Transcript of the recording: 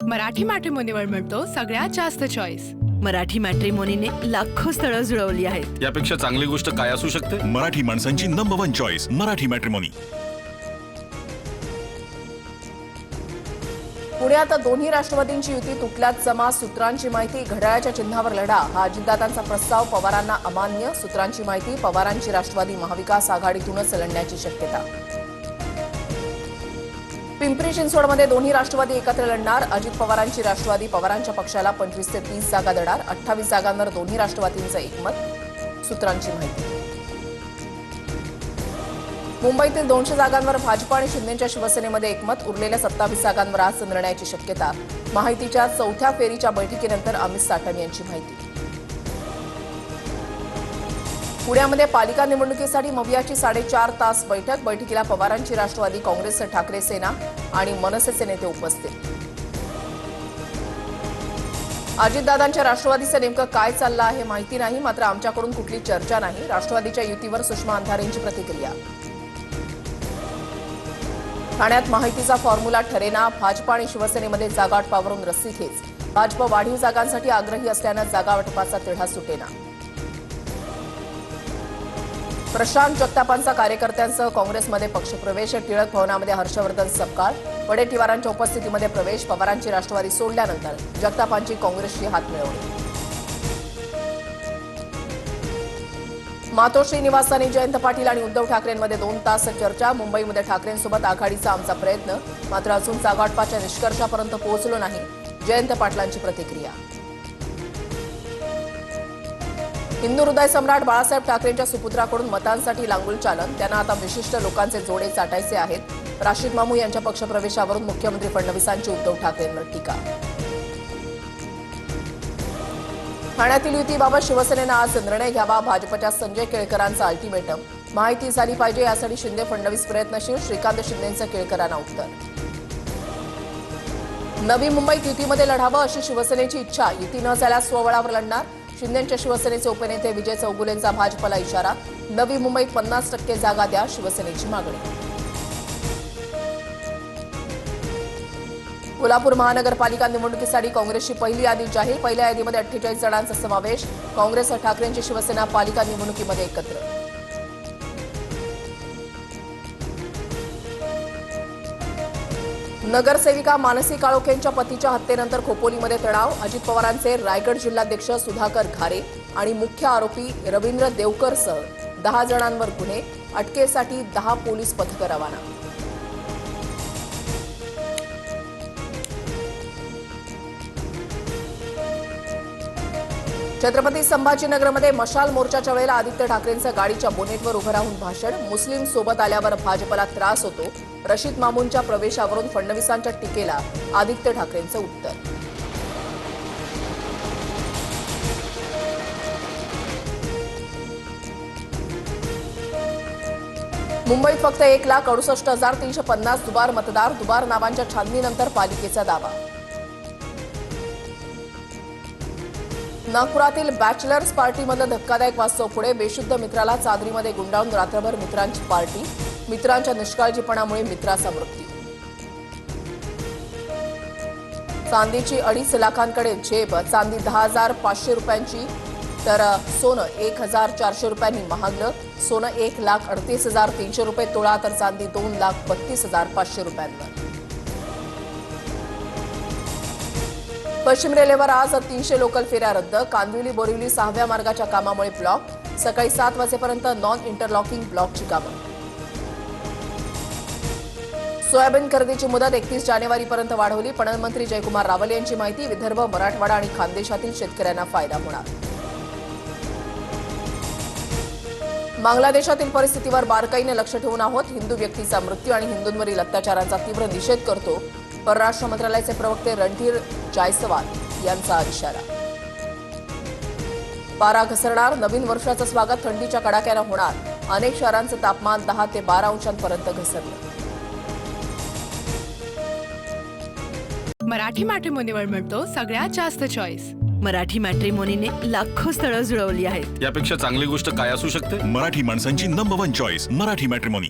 मराठी मॅट्रिमोनीवर मिळतो सगळ्यात जास्त चॉईस। मराठी मॅट्रिमोनीने लाखो स्थळं जुळवली आहेत। यापेक्षा चांगली गोष्ट काय असू शकते? मराठी माणसांची नंबर 1 चॉईस मराठी मॅट्रिमोनी। पुण्यात दोन्ही राष्ट्रवादींची युती तुटल्यात जमा, सूत्रांची माहिती। घड्याळाच्या चिन्हावर लढा हा अजितदादांचा प्रस्ताव पवारांना अमान्य। सूत्रांची माहिती, पवारांची राष्ट्रवादी महाविकास आघाडीतूनच लढण्याची शक्यता। पिंपरी चिंचवडमध्ये दोन्ही राष्ट्रवादी एकत्र लढणार। अजित पवारांची राष्ट्रवादी, पवारांच्या पक्षाला 25 ते 30 जागा देणार। 28 जागांवर दोन्ही राष्ट्रवादींचं एकमत। सूत्रांची माहिती, मुंबईतील 200 जागांवर भाजप आणि शिंदेच्या शिवसेनेमध्ये एकमत। उरलेल्या 27 जागांवर आज निर्णयाची शक्यता। माहितीच्या चौथ्या फेरीच्या बैठकीनंतर अमित साटम यांची माहिती। पुण्यामध्ये पालिका निवडणुकीसाठी मवियाची 4.5 तास बैठक। बैठकीला पवारांची राष्ट्रवादी, काँग्रेस, ठाकरे सेना आणि मनसेचे नेते उपस्थित। अजितदादांच्या राष्ट्रवादीचं नेमकं काय चाललं आहे माहिती नाही, मात्र आमच्याकडून कुठली चर्चा नाही। राष्ट्रवादीच्या युतीवर सुषमा अंधारेंची प्रतिक्रिया। ठाण्यात माहितीचा फॉर्म्युला ठरेना। भाजप आणि शिवसेनेमध्ये जागावाटपावरून रस्सीखेच। भाजप वाढीव जागांसाठी आग्रही असल्यानं जागावाटपाचा तिढा सुटेना। प्रशांत जगतापांचा कार्यकर्त्यांसह काँग्रेसमध्ये पक्षप्रवेश। टिळक भवनामध्ये हर्षवर्धन सपकाळ, वडेट्टीवारांच्या उपस्थितीमध्ये प्रवेश। पवारांची राष्ट्रवादी सोडल्यानंतर जगतापांची काँग्रेसची हातमिळवणी। मातोश्री निवासस्थानी जयंत पाटील आणि उद्धव ठाकरेंमध्ये 2 तास चर्चा। मुंबईमध्ये ठाकरेंसोबत आघाडीचा आमचा प्रयत्न, मात्र अजून जागावाटपाच्या निष्कर्षापर्यंत पोहोचलो नाही। जयंत पाटलांची प्रतिक्रिया। हिंदू हृदय सम्राट बाळासाहेब ठाकरेंच्या सुपुत्राकडून मतांसाठी लांगुल चालन। त्यांना आता विशिष्ट लोकांचे जोडे चाटायचे आहेत। राशीद मामू यांच्या पक्षप्रवेशावरून मुख्यमंत्री फडणवीसांची उद्धव ठाकरेंवर टीका। ठाण्यातील युतीबाबत शिवसेनेनं आज निर्णय घ्यावा। भाजपच्या संजय केळकरांचा अल्टिमेटम। माहिती झाली पाहिजे यासाठी शिंदे फडणवीस प्रयत्नशील। श्रीकांत शिंदेंचं केळकरांना उत्तर। नवी मुंबईत युतीमध्ये लढावं अशी शिवसेनेची इच्छा। युती न झाल्यास स्वबळावर लढणार। शिंदेच्या शिवसेनेचे उपनेते विजय चौगुलेंचा भाजपला इशारा। नवी मुंबईत 50% जागा द्या, शिवसेनेची मागणी। कोल्हापूर महानगरपालिका निवडणुकीसाठी काँग्रेसची पहिली यादी जाहीर। पहिल्या यादीमध्ये 48 जणांचा समावेश। काँग्रेस ठाकरेंची शिवसेना पालिका निवडणुकीमध्ये एकत्र। नगरसेविका मानसी काळोखेंच्या पतीच्या हत्येनंतर खोपोलीमध्ये तणाव। अजित पवारांचे रायगड जिल्हाध्यक्ष सुधाकर घारे आणि मुख्य आरोपी रवींद्र देवकरसह 10 जणांवर गुन्हे। अटकेसाठी 10 पोलीस पथकं रवाना। छत्रपती संभाजीनगरमध्ये मशाल मोर्चाच्या वेळेला आदित्य ठाकरेंचं गाडीच्या बोनेटवर उभं राहून भाषण। मुस्लिम सोबत आल्यावर भाजपला त्रास होतो। रशीद मामूंच्या प्रवेशावरून फडणवीसांच्या टीकेला आदित्य ठाकरेंचं उत्तर। मुंबईत फक्त 1,68,350 दुबार मतदार। दुबार नावांच्या छाननीनंतर पालिकेचा दावा। नागपुरातील बॅचलर्स पार्टीमधलं धक्कादायक वास्तव पुढे। बेशुद्ध मित्राला चादरीमध्ये गुंडाळून रात्रभर मित्रांची पार्टी। मित्रांच्या निष्काळजीपणामुळे मित्राचा मृत्यू। चांदीची 2.5 लाखांकडे झेप। चांदी 10,500 रुपयांची तर सोनं 1,400 रुपयांनी महागलं। सोनं 1,38,300 रुपये तोळा तर चांदी 2,32,500 रुपयांवर। पश्चिम रेल्वेवर आज 300 लोकल फेऱ्या रद्द। कांदिवली बोरिवली 6व्या मार्गाच्या कामामुळे ब्लॉक। सकाळी 7 वाजेपर्यंत नॉन इंटरलॉकिंग ब्लॉकची कामं। सोयाबीन खरेदीची मुदत 31 जानेवारीपर्यंत वाढवली। पणन मंत्री जयकुमार रावल यांची माहिती। विदर्भ, मराठवाडा आणि खानदेशातील शेतकऱ्यांना फायदा होणार। बांगलादेशातील परिस्थितीवर बारकाईने लक्ष ठेवून आहोत। हिंदू व्यक्तीचा मृत्यू आणि हिंदूंवरील अत्याचारांचा तीव्र निषेध करतो। परराष्ट्र मंत्रालयाचे प्रवक्ते रणधीर जायसवाल यांचा इशारा। पारा घसरणार। नवीन वर्षाचं स्वागत थंडीच्या कडाक्यानं होणार। अनेक शहरांचं तापमान 10 ते 12 अंशांपर्यंत घसरलं। मराठी मॅट्रिमोनीवर मिळतो सगळ्यात जास्त चॉईस। मराठी मॅट्रिमोनीने लाखो स्थळं जुळवली आहेत। यापेक्षा चांगली गोष्ट काय असू शकते? मराठी माणसांची नंबर 1 चॉईस मराठी मॅट्रिमोनी।